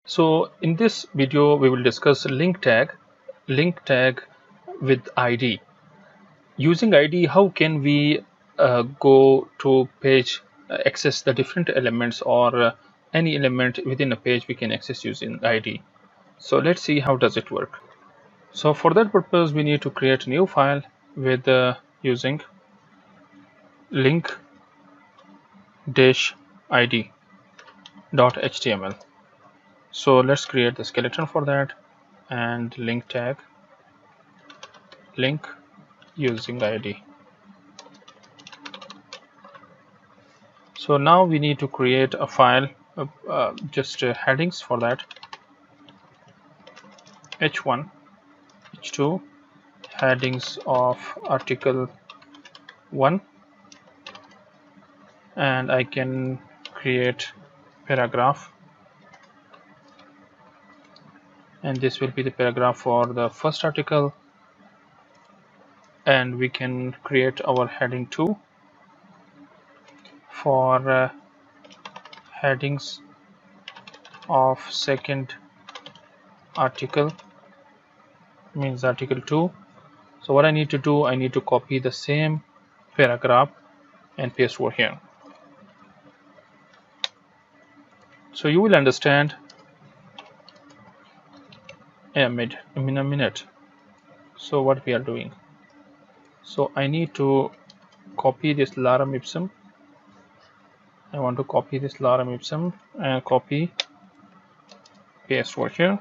So in this video we will discuss link tag with ID. Using ID, how can we go to page, access the different elements, or any element within a page we can access using ID. So let's see how does it work. So for that purpose we need to create a new file with using link-id.html. So let's create the skeleton for that, and link tag link using ID. So now we need to create a file, just headings for that. H1, H2, headings of article 1, and I can create paragraph, and this will be the paragraph for the first article. And we can create our heading 2 for headings of second article, means article 2. So what I need to do, I need to copy the same paragraph and paste over here. So you will understand in a minute. So what we are doing, so I need to copy this lorem ipsum. I want to copy this lorem ipsum and copy, paste over here,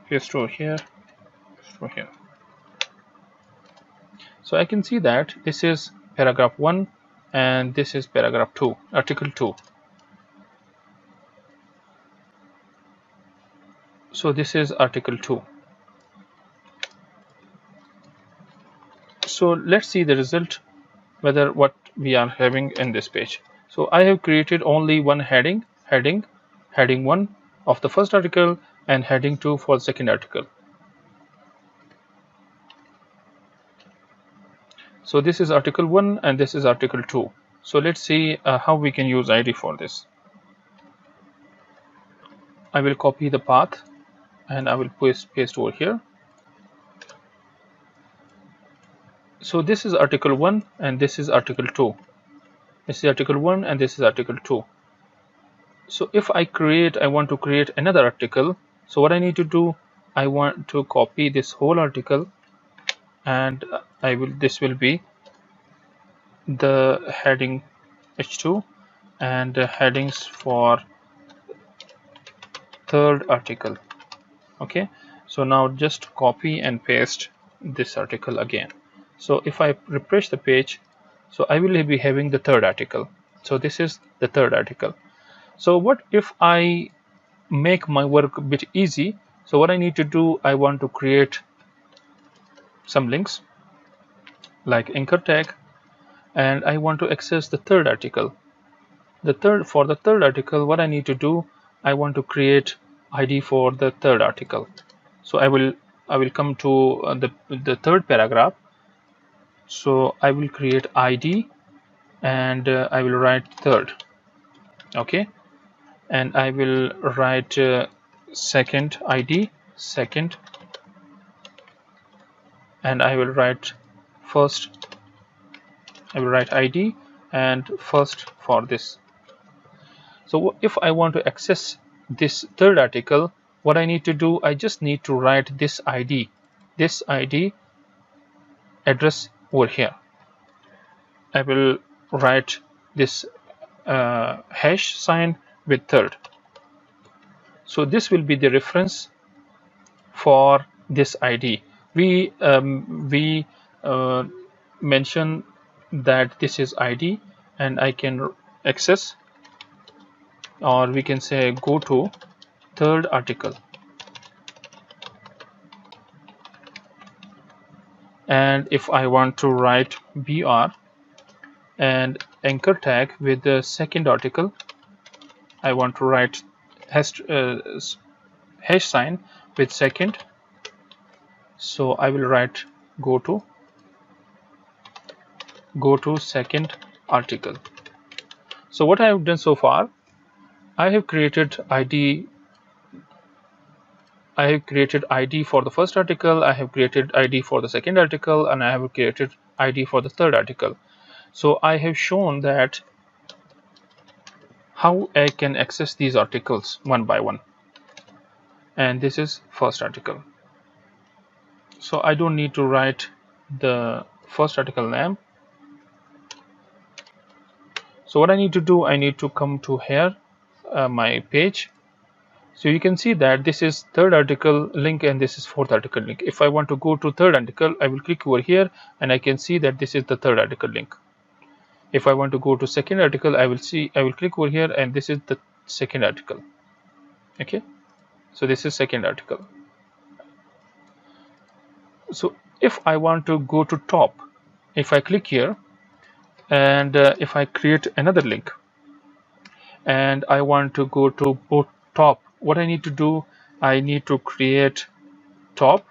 paste over here, paste over here. So I can see that this is paragraph 1 and this is paragraph 2, article 2. So this is article 2. So let's see the result, whether what we are having in this page. So I have created only one heading 1 of the first article and heading 2 for the second article. So this is article 1 and this is article 2. So let's see how we can use ID for this. I will copy the path and I will paste over here. So this is article 1 and this is article 2. This is article 1 and this is article 2. So if I want to create another article, so what I need to do, I want to copy this whole article, and this will be the heading H2 and headings for third article. Okay, so now just copy and paste this article again. So if I refresh the page, so I will be having the third article. So this is the third article. So what if I make my work a bit easy? So what I need to do, I want to create some links like anchor tag, and I want to access the third article. For the third article, what I need to do, I want to create ID for the third article. So I will come to the third paragraph. So I will create ID and I will write third. Okay, and I will write second ID, second, and I will write first. I will write ID and first for this. So if I want to access this third article, what I need to do, I just need to write this ID address over here. I will write this hash sign with third. So this will be the reference for this ID. We mention that this is ID, and I can access, or we can say go to third article, and if I want to write BR and anchor tag with the second article, I want to write hash sign with second. So I will write go to second article. So what I have done so far, I have created ID I have created ID for the first article, I have created ID for the second article, and I have created ID for the third article. So I have shown that how I can access these articles one by one. And this is first article. So I don't need to write the first article name. So what I need to do, I need to come to here, my page. So you can see that this is third article link and this is fourth article link. If I want to go to third article, I will click over here and I can see that this is the third article link. If I want to go to second article, I will click over here and this is the second article. Okay, so this is second article. So if I want to go to top, if I click here and if I create another link and I want to go to both top, what I need to do, I need to create top,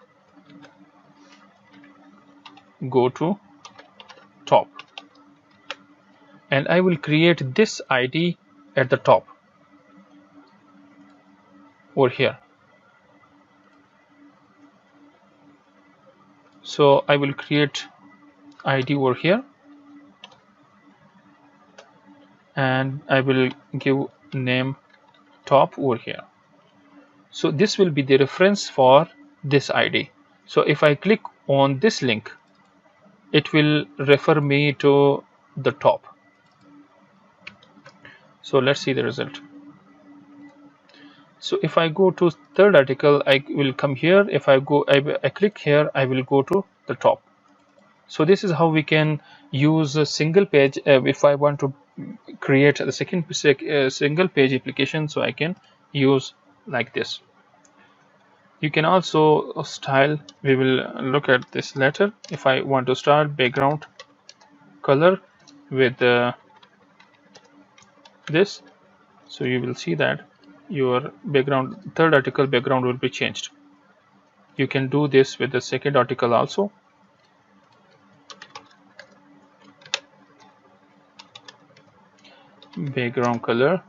go to top, and I will create this ID at the top over here. So I will create ID over here and I will give name top over here. So this will be the reference for this ID. So if I click on this link, it will refer me to the top. So let's see the result. So if I go to third article, I will come here. If I click here, I will go to the top. So this is how we can use a single page. If I want to create the single page application, so I can use like this. You can also style. We will look at this later. If I want to start background color with this, so you will see that your background, third article background will be changed. You can do this with the second article also. Background color,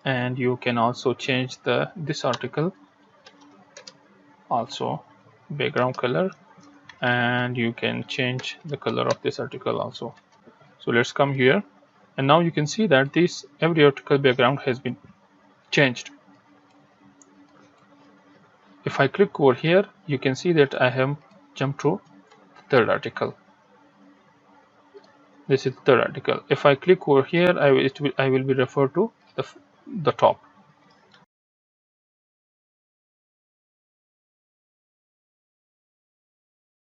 and you can also change this article also background color, and you can change the color of this article also. So let's come here, and now you can see that this every article background has been changed. If I click over here, you can see that I have jumped to third article. This is the third article. If I click over here, I will be referred to the top.